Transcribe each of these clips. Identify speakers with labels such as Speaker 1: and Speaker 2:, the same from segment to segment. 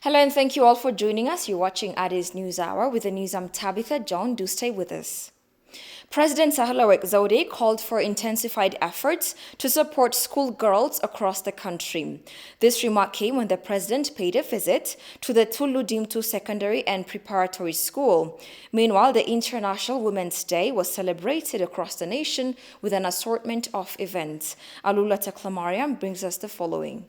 Speaker 1: Hello and thank you all for joining us. You're watching Addis News Hour. With the news, I'm Tabitha John. Do stay with us. President Sahle-Work Zewde called for intensified efforts to support schoolgirls across the country. This remark came when the president paid a visit to the Tullu Diimtuu Secondary and Preparatory School. Meanwhile, the International Women's Day was celebrated across the nation with an assortment of events. Alula Taklamariam brings us the following.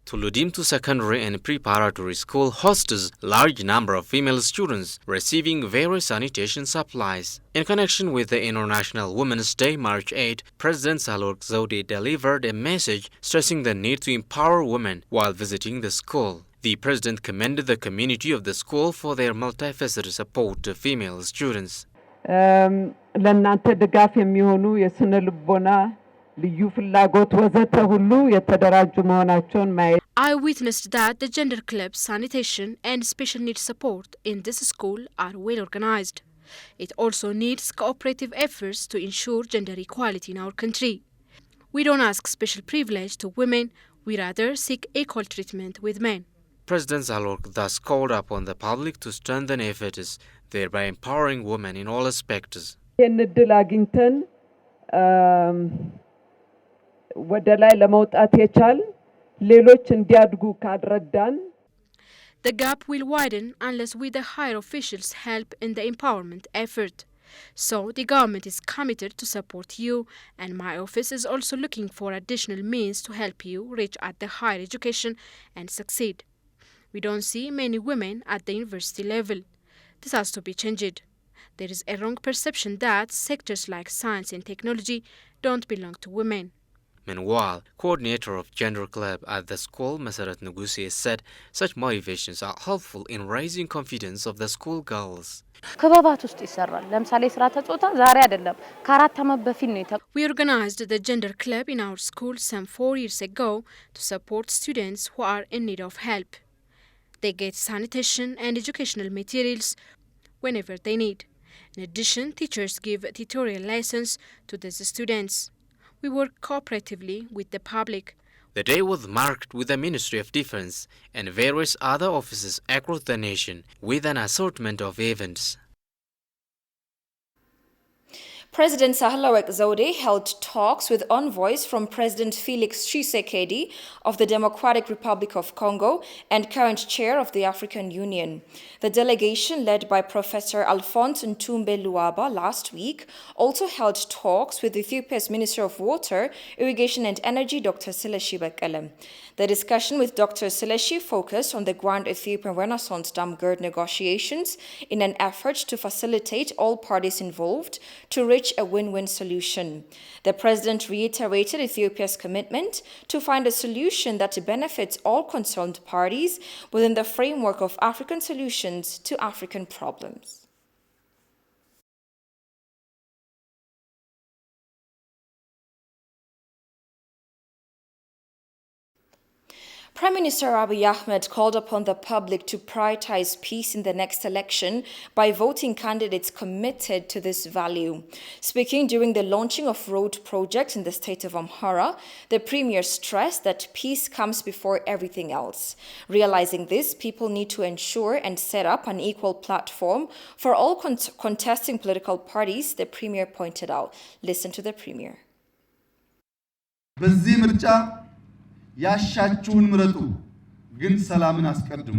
Speaker 2: Tullu Diimtuu Secondary and Preparatory School hosts a large number of female students receiving various sanitation supplies. In connection with the International Women's Day, March 8, President Sahle-Work Zewde delivered a message stressing the need to empower women while visiting the school. The president commended the community of the school for their multifaceted support to female students.
Speaker 3: ለእናንተ ድጋፍ የሚሆኑ የስነ ልቦና ልዩ ፍላጎት ወዘተ ሁሉ የተደራጁ መሆናቸውን ማየት
Speaker 4: I witnessed that the gender club, sanitation and special needs support in this school are well organized. It also needs cooperative efforts to ensure gender equality in our country. We don't ask special privilege to women, we rather seek equal treatment with men.
Speaker 2: President Sahle-Work thus called upon the public to strengthen efforts, thereby empowering women in all aspects.
Speaker 3: ይህን እድል አግኝተን ወደ ላይ ለመውጣት የቻል ሌሎች እንዲያድጉ ካደረዳን
Speaker 4: The gap will widen unless we the higher officials help in the empowerment effort. So the government is committed to support you, and my office is also looking for additional means to help you reach at the higher education and succeed. We don't see many women at the university level. This has to be changed. There is a wrong perception that sectors like science and technology don't belong to women.
Speaker 2: Meanwhile, coordinator of Gender Club at the school, Masarat Nugusi, said such motivations are helpful in raising confidence of the school girls.
Speaker 5: ክበባት ውስጥ ይሰራል ለምሳሌ ስራ ተጾታ ዛሬ አይደለም ከአራት ዓመት በፊት ነው
Speaker 4: We organized the gender club in our school some 4 years ago to support students who are in need of help. They get sanitation and educational materials whenever they need. In addition, teachers give tutorial lessons to these students. We work cooperatively with the public.
Speaker 2: The day was marked with the Ministry of Defense and various other offices across the nation with an assortment of events.
Speaker 1: President Sahle-Work Zewde held talks with envoys from President Felix Tshisekedi of the Democratic Republic of Congo and current chair of the African Union. The delegation, led by Professor Alphonse Ntumbe Luaba last week, also held talks with Ethiopia's Minister of Water, Irrigation and Energy, Dr. Seleshi Bekele. The discussion with Dr. Seleshi focused on the Grand Ethiopian Renaissance Dam GERD negotiations in an effort to facilitate all parties involved to reach a win-win solution. The president reiterated Ethiopia's commitment to find a solution that benefits all concerned parties within the framework of African solutions to African problems. Prime Minister Abiy Ahmed called upon the public to prioritize peace in the next election by voting candidates committed to this value. Speaking during the launching of road projects in the state of Amhara, the premier stressed that peace comes before everything else. Realizing this, people need to ensure and set up an equal platform for all contesting political parties, the premier pointed out. Listen to the premier.
Speaker 6: ያሻችሁን ምረጡ ግን ሰላምን አስቀድሙ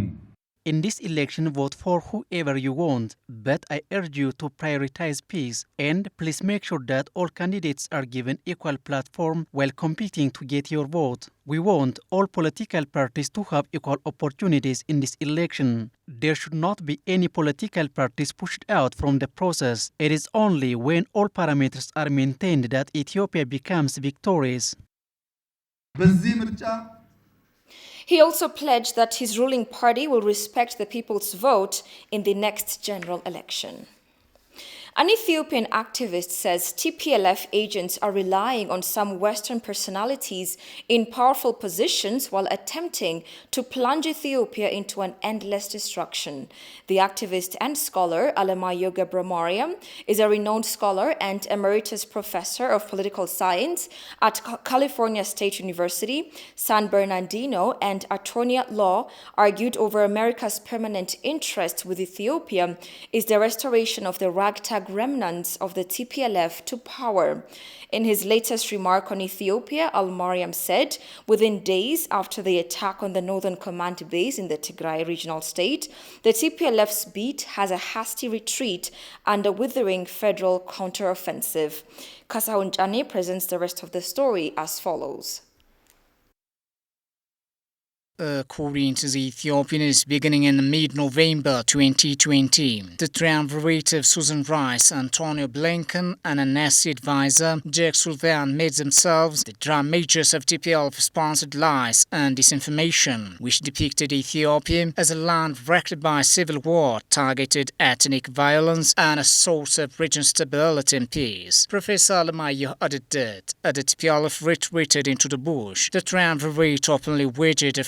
Speaker 7: In this election, vote for whoever you want, but I urge you to prioritize peace and please make sure that all candidates are given equal platform while competing to get your vote. We want all political parties to have equal opportunities in this election. There should not be any political parties pushed out from the process. It is only when all parameters are maintained that Ethiopia becomes victorious.
Speaker 1: He also pledged that his ruling party will respect the people's vote in the next general election. An Ethiopian activist says TPLF agents are relying on some Western personalities in powerful positions while attempting to plunge Ethiopia into an endless destruction. The activist and scholar Alemayehu Gebramariam is a renowned scholar and emeritus professor of political science at California State University, San Bernardino, and attorney at law, argued over America's permanent interest with Ethiopia is the restoration of the ragtag remnants of the TPLF to power. In his latest remark on Ethiopia, Al-Mariam said, within days after the attack on the Northern Command base in the Tigray regional state, the TPLF's beat has a hasty retreat and a withering federal counteroffensive. Kasahun Chane presents the rest of the story as follows.
Speaker 8: According to the Ethiopians, beginning in mid-November 2020, the triumvirate of Susan Rice, Antonio Blinken, and an NSC advisor, Jake Sullivan, made themselves the drum majors of TPLF-sponsored lies and disinformation, which depicted Ethiopia as a land wrecked by civil war, targeted ethnic violence, and a source of regional stability and peace. Professor Alemayehu added that, as the TPLF retreated into the bush, the triumvirate openly waged a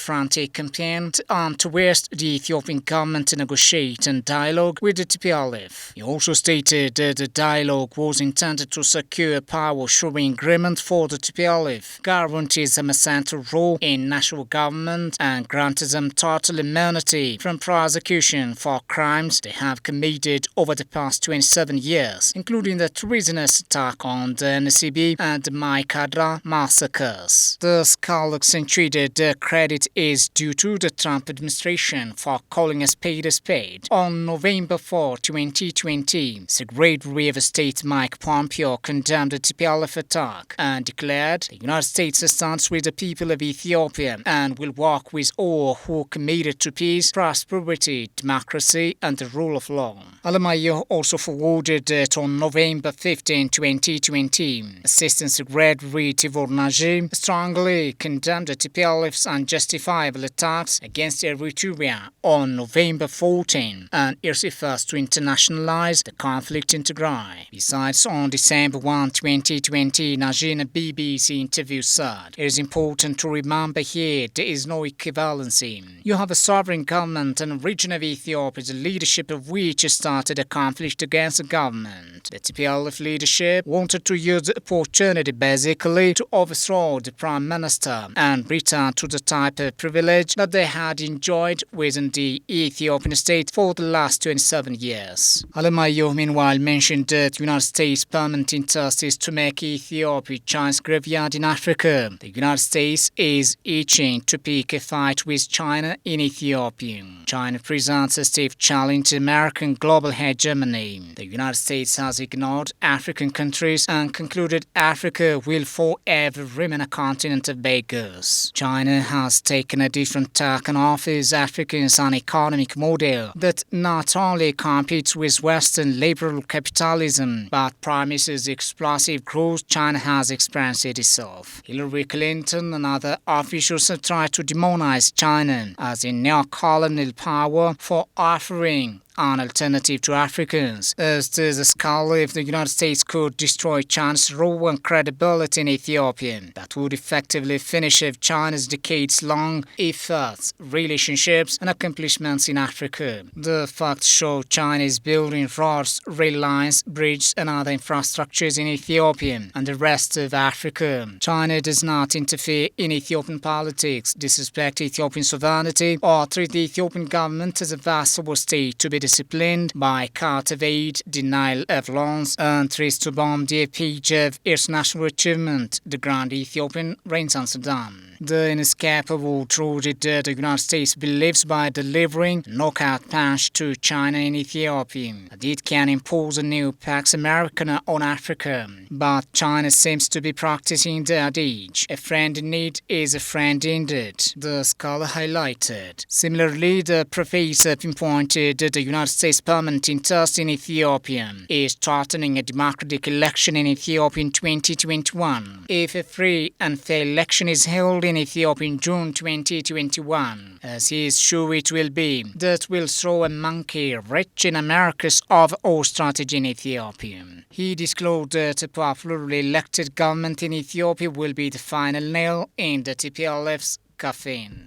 Speaker 8: campaign to arrest the Ethiopian government to negotiate and dialogue with the TPLF. He also stated that the dialogue was intended to secure a power-sharing agreement for the TPLF, guarantees them a central role in national government, and granted them total immunity from prosecution for crimes they have committed over the past 27 years, including the treasonous attack on the NCB and the Mai Kadra massacres. The scholar accentuated the credit is due to the Trump administration for calling a spade a spade. On November 4, 2020, Secretary of State Mike Pompeo condemned the TPLF attack and declared the United States stands with the people of Ethiopia and will work with all who are committed to peace, prosperity, democracy, and the rule of law. Alemayehu also forwarded that on November 15, 2020, Assistant Secretary Tibor Nagy strongly condemned the TPLF's unjustified attacks against Eritrea on November 14 and urged efforts to internationalize the conflict in Tigray. Besides, on December 1, 2020, Nagy in a BBC interview said, "It is important to remember here there is no equivalency. You have a sovereign government and a region of Ethiopia, the leadership of which started a conflict against the government. The TPLF leadership wanted to use the opportunity basically to overthrow the Prime Minister and return to the type of privilege that they had enjoyed within the Ethiopian state for the last 27 years. Alemayehu meanwhile mentioned that the United States' permanent interest is to make Ethiopia China's graveyard in Africa. The United States is itching to pick a fight with China in Ethiopia. China presents a stiff challenge to American global hegemony. The United States has ignored African countries and concluded Africa will forever remain a continent of beggars. China has taken a different tack and offers Africans an economic model that not only competes with Western liberal capitalism but promises explosive growth China has experienced itself. Hillary Clinton and other officials have tried to demonize China as a neo-colonial power for offering an alternative to Africans. As to the scholar, if the United States could destroy China's role and credibility in Ethiopia, that would effectively finish off China's decades-long efforts, relationships, and accomplishments in Africa. The facts show China is building roads, rail lines, bridges, and other infrastructures in Ethiopia and the rest of Africa. China does not interfere in Ethiopian politics, disrespect Ethiopian sovereignty, or treat the Ethiopian government as a vassal state to be disciplined by cultivate denial of loans and tries to bomb the page of its national achievement, the Grand Ethiopian Renaissance Dam. The inescapable truth is that the United States believes by delivering a knockout punch to China in Ethiopia that it can impose a new Pax Americana on Africa. But China seems to be practicing the adage, a friend in need is a friend indeed, the scholar highlighted. Similarly, the professor pinpointed that the United United States permanent interest in Ethiopia is threatening a democratic election in Ethiopia in 2021. If a free and fair election is held in Ethiopia in June 2021, as he is sure it will be, that will throw a monkey wrench in America's overall strategy in Ethiopia. He disclosed that a popularly elected government in Ethiopia will be the final nail in the TPLF's coffin.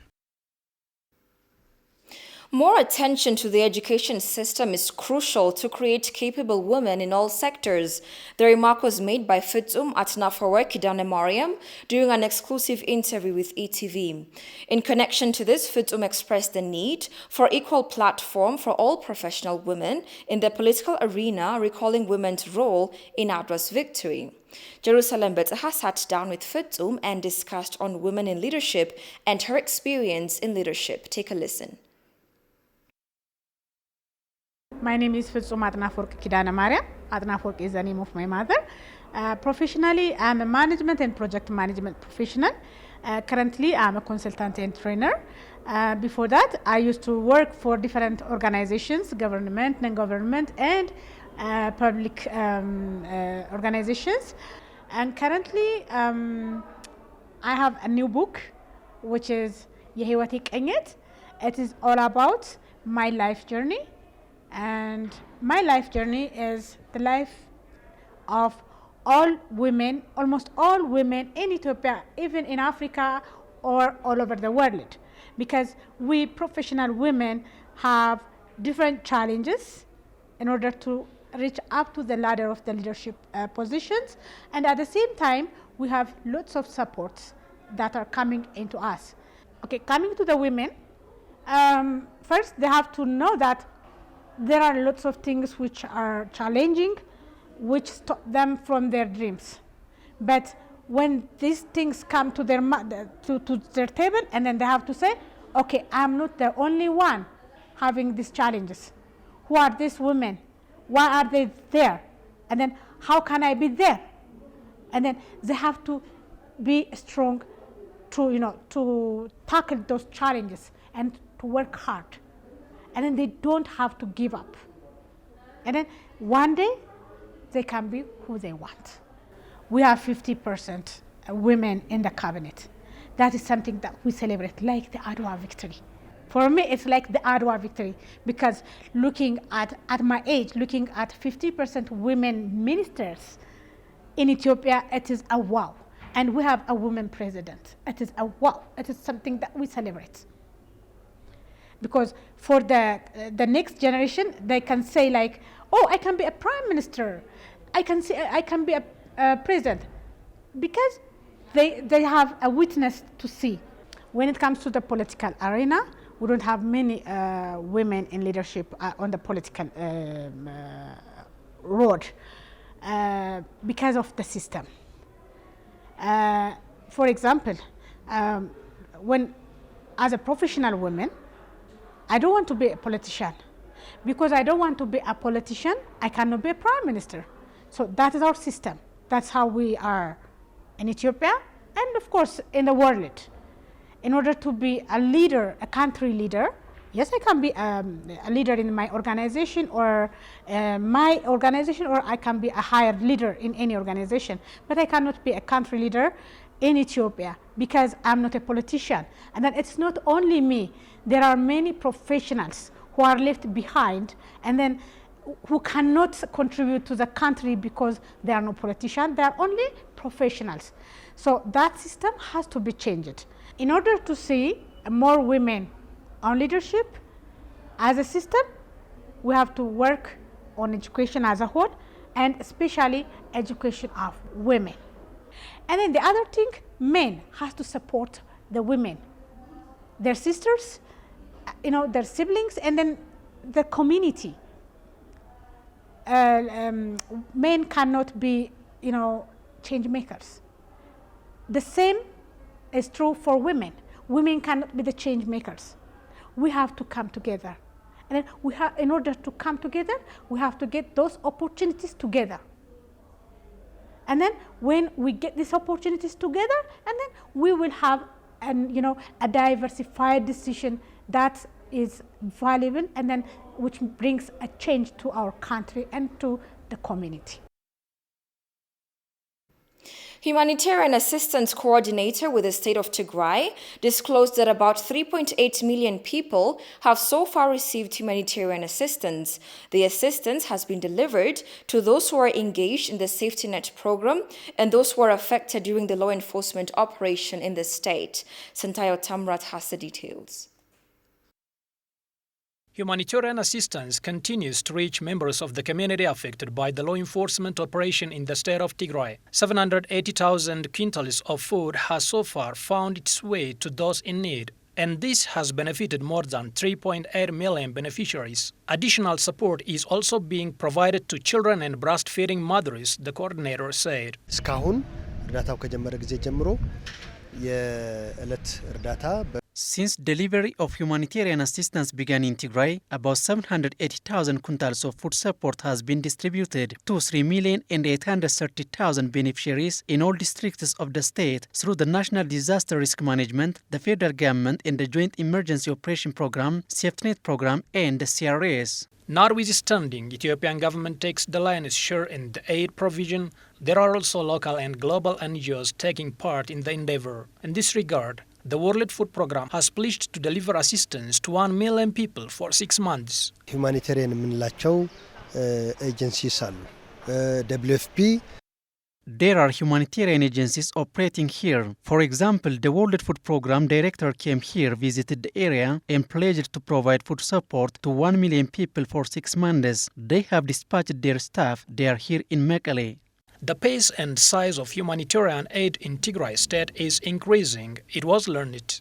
Speaker 1: More attention to the education system is crucial to create capable women in all sectors. The remark was made by Fitsum Atnaforwe Kidane Mariam during an exclusive interview with ETV. In connection to this, Fitsum expressed the need for equal platform for all professional women in the political arena, recalling women's role in Adwa's victory. Jerusalem Betzaha sat down with Fitsum and discussed on women in leadership and her experience in leadership. Take a listen.
Speaker 9: My name is Fitsum Atnaforwe Kidane Mariam. Atnaforwe is the name of my mother. Professionally, I'm a management and project management professional. Currently, I'm a consultant and trainer. Before that, I used to work for different organizations, government, non-government, and public organizations. And currently, I have a new book, which is Yehewati Kenyet. It is all about my life journey. And my life journey is the life of all women, almost all women in Ethiopia, even in Africa or all over the world. Because we professional women have different challenges in order to reach up to the ladder of the leadership positions. And at the same time, we have lots of supports that are coming into us. Okay, coming to the women, first they have to know that there are lots of things which are challenging, which stop them from their dreams. But when these things come to their table, and then they have to say, okay, I'm not the only one having these challenges. Who are these women? Why are they there? And then how can I be there? And then they have to be strong to tackle those challenges and to work hard. And then they don't have to give up. And then one day, they can be who they want. We have 50% women in the cabinet. That is something that we celebrate, like the Adwa victory. For me, it's like the Adwa victory, because looking at my age, looking at 50% women ministers in Ethiopia, it is a wow. And we have a woman president. It is a wow. It is something that we celebrate. Because for the next generation, they can say like, oh, I can be a prime minister. I can be a president. Because they have a witness to see. When it comes to the political arena, we don't have many women in leadership on the political road because of the system. For example, when as a professional woman, I don't want to be a politician. Because I don't want to be a politician, I cannot be a prime minister. So that is our system. That's how we are in Ethiopia and of course in the world. In order to be a leader, a country leader, yes, I can be a leader in my organization or I can be a higher leader in any organization. But I cannot be a country leader in Ethiopia because I'm not a politician. And then it's not only me. There are many professionals who are left behind and then who cannot contribute to the country because they are no politicians. They are only professionals. So that system has to be changed. In order to see more women on leadership as a system, we have to work on education as a whole and especially education of women. And then the other thing, men has to support the women, their sisters, their siblings, and then the community. Men cannot be, change makers. The same is true for women. Women cannot be the change makers. We have to come together. And then in order to come together, we have to get those opportunities together. And then when we get these opportunities together, and then we will have a diversified decision that is valuable, and then which brings a change to our country and to the community.
Speaker 1: Humanitarian Assistance Coordinator with the state of Tigray disclosed that about 3.8 million people have so far received humanitarian assistance. The assistance has been delivered to those who are engaged in the safety net program and those who are affected during the law enforcement operation in the state. Santayo Tamrat has the details.
Speaker 10: Humanitarian assistance continues to reach members of the community affected by the law enforcement operation in the state of Tigray. 780,000 quintals of food has so far found its way to those in need, and this has benefited more than 3.8 million beneficiaries. Additional support is also being provided to children and breastfeeding mothers, the coordinator said.
Speaker 7: Since delivery of humanitarian assistance began in Tigray, about 780,000 quintals of food support has been distributed to 3,830,000 beneficiaries in all districts of the state through the National Disaster Risk Management, the federal government, and the Joint Emergency Operation Program, SafetyNet Program, and the CRS.
Speaker 10: Notwithstanding, Ethiopian government takes the lion's share in the aid provision, there are also local and global NGOs taking part in the endeavor. In this regard, the World Food Programme has pledged to deliver assistance to 1 million people for 6 months.
Speaker 11: Humanitarian agencies WFP.
Speaker 7: There are humanitarian agencies operating here. For example, the World Food Programme director came here, visited the area, and pledged to provide food support to 1 million people for 6 months. They have dispatched their staff. They are here in Mekelle.
Speaker 10: The pace and size of humanitarian aid in Tigray state is increasing, it was learned.